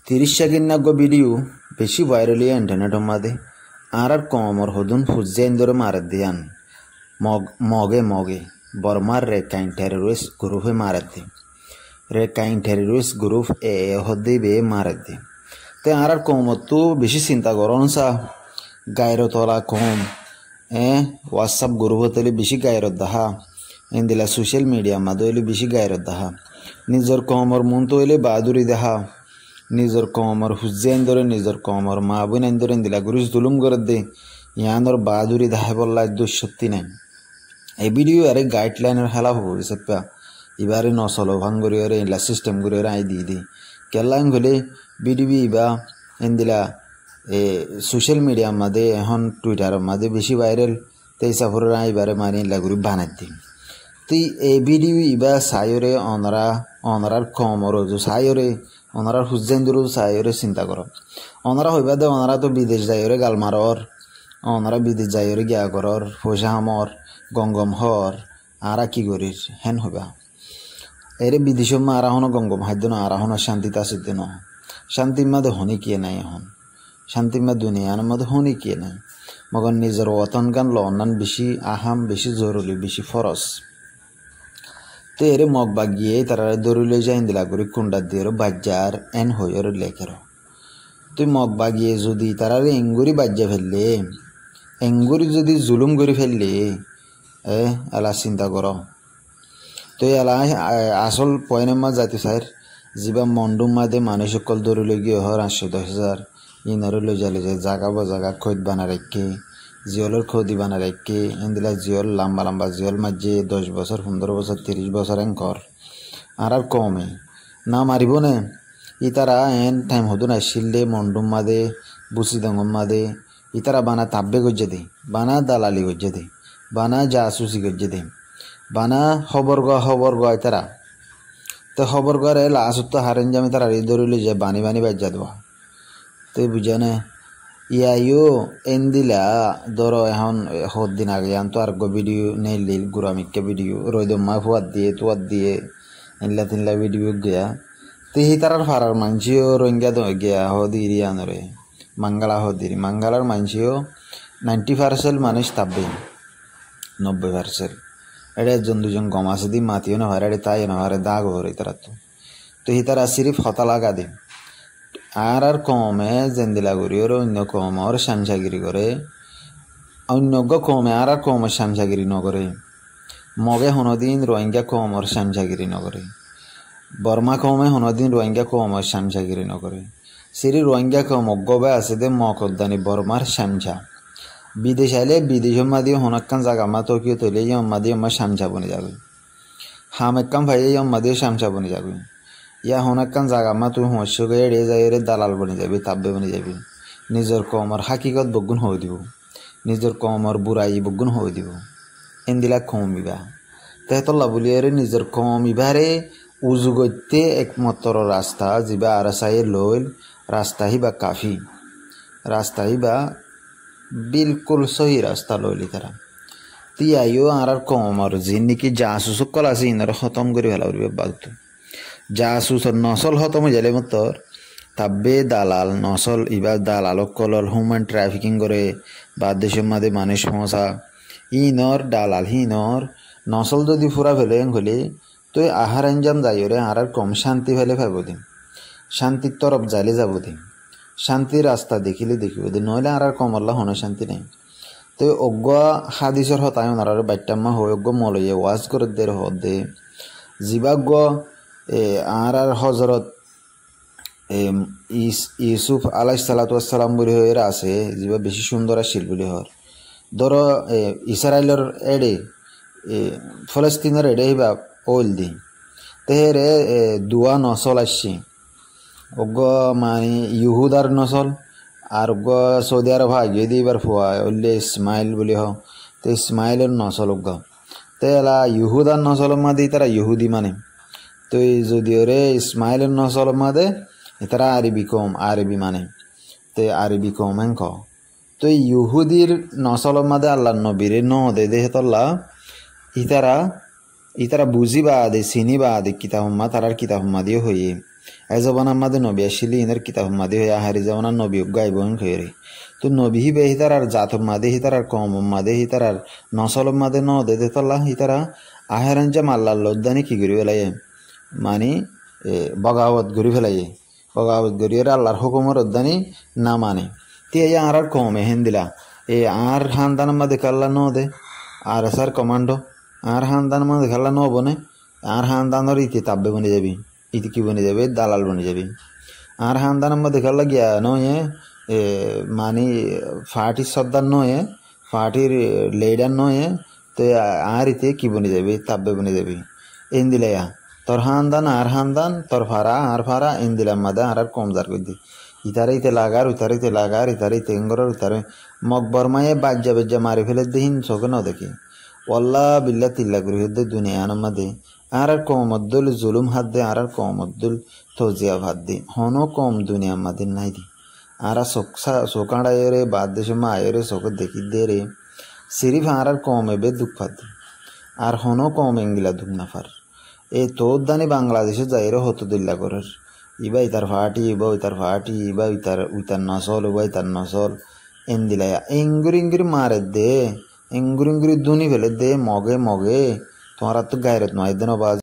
30 second নাগো video বেশি viral হয়ে internet মাদে আর কমর হদুন ফুজেন ধরে মারে দিয়ান মগে বর্মার রেকাইন টেররিস্ট গ্রুপে মারে দি রেকাইন টেররিস্ট গ্রুপ হদ্দি বে মারে দি তে আর কমর তো বেশি চিন্তা করন সা গায়ের তলা কম হোয়াটসঅ্যাপ গ্রুপ হতে বেশি গায়ের দাহা ইন্দিলা সোশ্যাল মিডিয়া মাদে হইলে বেশি গায়ের দাহা নিজের কমর মন তো হইলে বাহাদুরি দেখা নিজের কমর হুজেন ধরে নিজের কমর মা বোন ধরে দিলা গুরুজ জুলুম করে দে ইয়ানোর বাহাদুরি দাহে বললা দুঃসত্যি নাই এই ভিডিও আরে গাইডলাইনের খেলা হবো সেপা এবারে নচলো ভাঙ্গরি আরে ইলা সিস্টেম করে আই দি কেলাইন হলে ভিডিও ইবা এন্দিলা সোশ্যাল মিডিয়া মাদে এখন টুইটার মাদে বেশি ভাইরাল তেই সাফরের আইবারে মারি ইলা গুরি বানাই দিম তুই এই ভিডিও ইবা সায়রে অনরার কমর সায়রে ওনারার হুজেন দূর সাইরে চিন্তা করো ওনারা হইবা দে ওনারা তো বিদেশ যাইরে গাল মারর ওনারা বিদেশ যাইরে গিয়া করর পয়সা হামর গঙ্গম হর আরা কি করিস হেন হইবা এরে বিদেশ মা আরা হন গঙ্গম হাদ্য না আরা হন শান্তিতে আছে দেন শান্তি মাদে হনি কিয়ে নাই এখন শান্তি মা দুনিয়ার মধ্যে হনি কিয়ে নাই মগন নিজের ওতন গান লন্ডন বেশি আহাম বেশি জরুরি বেশি ফরজ তো এরে মগ বাগিয়ে তারা দৌড়লে যাই দিলা করি কুন্ডা দিয়ে বাজ্যার এন হইর লেখের তুই মগ বাগিয়ে যদি তারা এঙ্গুরি বাজ্যা ফেললে এঙ্গুরি যদি জুলুম করে ফেললে এলা চিন্তা কর তো এলা আসল পয়নের মা জাতি স্যার যা মন্ডুম মাদে মানুষ সকল দৌড়লে গিয়ে হর 800-10,000 ইনরে লই যালে যে জাগা বা জাগা খৈদ বানা রেখে জিওলের খদি বানা রেখে ইন্দিলা জিওল লম্বা লম্বা জিওল মাঝে 10 বছর 15 বছর 30 বছর এঙ্কর আর কমে না মারিব নে ইতারা এন টাইম হতো না শিললে মন্ডুম মাদে বুসি দঙ্গম মাদে ইতারা বানা তাব্বে গজ্জে দে বানা দালালি গজ্জে দে বানা জাসুসি গজ্জে দে বানা খবর গ ইতারা তো খবর গরে লাস্ট তো হারেন জামি তারা ধরিলে যে বানি বাজ্যা দেওয়া তো বুঝা না ইয়াইও এন্দিলা ধরো এখন দিন আগে তো আর ভিডিও নেই গুরামিকে ভিডিও রইদম্মা ফুয়াদ দিয়ে এনলা তিনলা ভিডিও গিয়া তো হি তারার ফারার মানসিও রোহিঙ্গা গিয়া হদিরি আনরে মাঙ্গালা হদিরি মাঙ্গালার মানসিও 90% মানুষ তাববে 90% এটা একজন দুজন গম আছে দি মাতিও না হারে তাই না হারে দাগ হরে তারা তো হি তারা সিরিফ হতা লাগা দে আর কমে জেন্দিলা করি ওর অন্য কম ওর শামসাগিরি করে অন্য কমে আর কমে শামসাগিরি নকরে মগে হনদিন রোহিঙ্গা কম ওর শামসাগিরি নকরে বর্মা কমে হনদিন রোহিঙ্গা কম ওর শামসাগিরি নকরে সিরি রোহিঙ্গা কম অজ্ঞবে আছে দে মকদ্দানি বর্মার শামসা বিদেশ আইলে বিদেশ মাদি হনক্কান জাগা মা তকিও তৈলে মাদি আমার শামসা বনে যাবে হাম একাম ভাই মাদিও শামসা বনে যাবে ইয়া হনাক্কান জাগা মা তুই হস্যকে এড়ে যাই রে দালাল বনে যাবি তাব্বে বনে যাবি নিজের কমর হাকিকত বগুন হয়ে দিব নিজের কমর বুড়াই বগুন হয়ে দিব এন্দিলা কমিবা তেহতল্লা বলি রে নিজের কমিবারে উজু করতে একমাত্র রাস্তা যা আর চাই লইল রাস্তা হিবা কাফি রাস্তা হিবা বিলকুল সহি রাস্তা লইলি তারা তিয়াইও আর কমর যে নাকি জাসুস কল আছে ইনার খতম করে ফেলা বাগতো জাসুস নসল হতম জেলে মতর তাব্বে দালাল নসল ইবা দালাল কলল হিউম্যান ট্রাফিকিং করে বা দেশের মাঝে মানুষ পৌঁছা ইনর দালাল হিনর নসল যদি ফুরা ফেলে হলে তো আহার আঞ্জাম যাইরে আর কম শান্তি ফেলে ফেব দিন শান্তির তরফ যাইলে যাব দিন শান্তির রাস্তা দেখিলে দেখিব দিন নইলে আর কমল্লা হন শান্তি নেই তো অজ্ঞ হাদিসর হতায় আর বাট্টাম্মা হয় অজ্ঞ মলইয়ে ওয়াজ করে দের হদে জীবাজ্ঞ আর হজরত ইউসুফ আলাইহিসসালাম বলে হয়ে আছে যা বেশি সুন্দর আসছিল বলে হর ধরো ইসরায়েলের এডে ফলস্তিনের এডে বা ওল দি তেহেরে দুয়া নসল আসছি অজ্ঞ মানে ইহুদার নসল আর অজ্ঞ সৌদি আরব হাগিয়ে দিয়ে এবার ফুয়া ওলে ইসমাইল বলে হ তো ইসমাইলের নসল অজ্ঞ তো এলা ইহুদার নসল মাদি তারা ইহুদি মানে তো যদিও রে ইসমাইলের নসল মাদে তারা আরবি মানে তো আরবি কম হেঙ্ক তো ইহুদির নসল মাদে আল্লাহ নবীরে ন দে দেহতল্লা ইতারা বুঝিবা দে চিনিবা দে কিতাব তারার কিতাব দিয়ে হয়ে এজবান আমাদের নবী আসিলি ইনের কিতাব মাদি হয়ে আহারি যেমন নবী গাইবন খেয়ে তো নবী হিবে হিতার আর জাতর মাদে হিতার আর কম মাদে হিতার আর নসল মাদে ন দে দেতল্লা হিতারা আহেরাঞ্জাম আল্লাহ লদ্দানি কি করি ফেলাইয়ে মানে বগাবত গড়ি ফেলাইয়ে বগাবত গড়িয়ে আল্লাহর হুকুমর উদ্দানি না মানে তে আর কমে হেন দিলা আর হানদান মাদে কাল্লা ন দে আর এসার কমান্ডো আর হানদান মাদে কাল্লা ন বনে আর হানদানোর ইতি তাব্বে বনে যাবি ইতি কি বনে যাবে দালাল বনে যাবি আর হানদানের মধ্যে কাল্লা গিয়া নয় মানে ফার্টির সর্দার নয় ফার্টির লিডার নয় তো আর ইতে কি বনে যাবে তাব্বে বনে যাবি এন দিলে তোর হানদান আর হানদান তোর ফারা আর ফারা এন দিলাম মাদে আর কমজার করে দি ইতারে ইতে লাগার উতারে ইতে লাগার ইতারে ইতে এঙ্গরের উতারে মকবর মায়ে বাজ্যা বেজ্জা মারি ফেলে দিহিন চোখে ন দেখি ওয়াল্লা বিল্লা তিল্লা করে হদ্দে দুনিয়ার মাদে আর কমদ্দুল জুলুম হাত দে আর কমদ্দুল তজিয়া ভাত দি হনো কম দুনিয়া মাদিন নাই দি আর চোকাড়ায় রে বাদ দেশে মায়ে রে চোখে দেখি দে রে সিরিফ আর কম এবে দুঃখ ফাত দি আর হনো কম এঙ্গিলা দুঃখ নাফার তোর দানি বাংলাদেশে যাই রে হতো দিল্লা করার ইবা ইতার ফাটি ইবা ইতার ফাটি ইবা ইতার নসল ইবা ইতার নসল এন দিলাইয়া এঙ্গুরি মারে দে এঙ্গুরি দুনি ফেলে দে মগে মগে তোমার তো গায়রত নয় দেন বাজ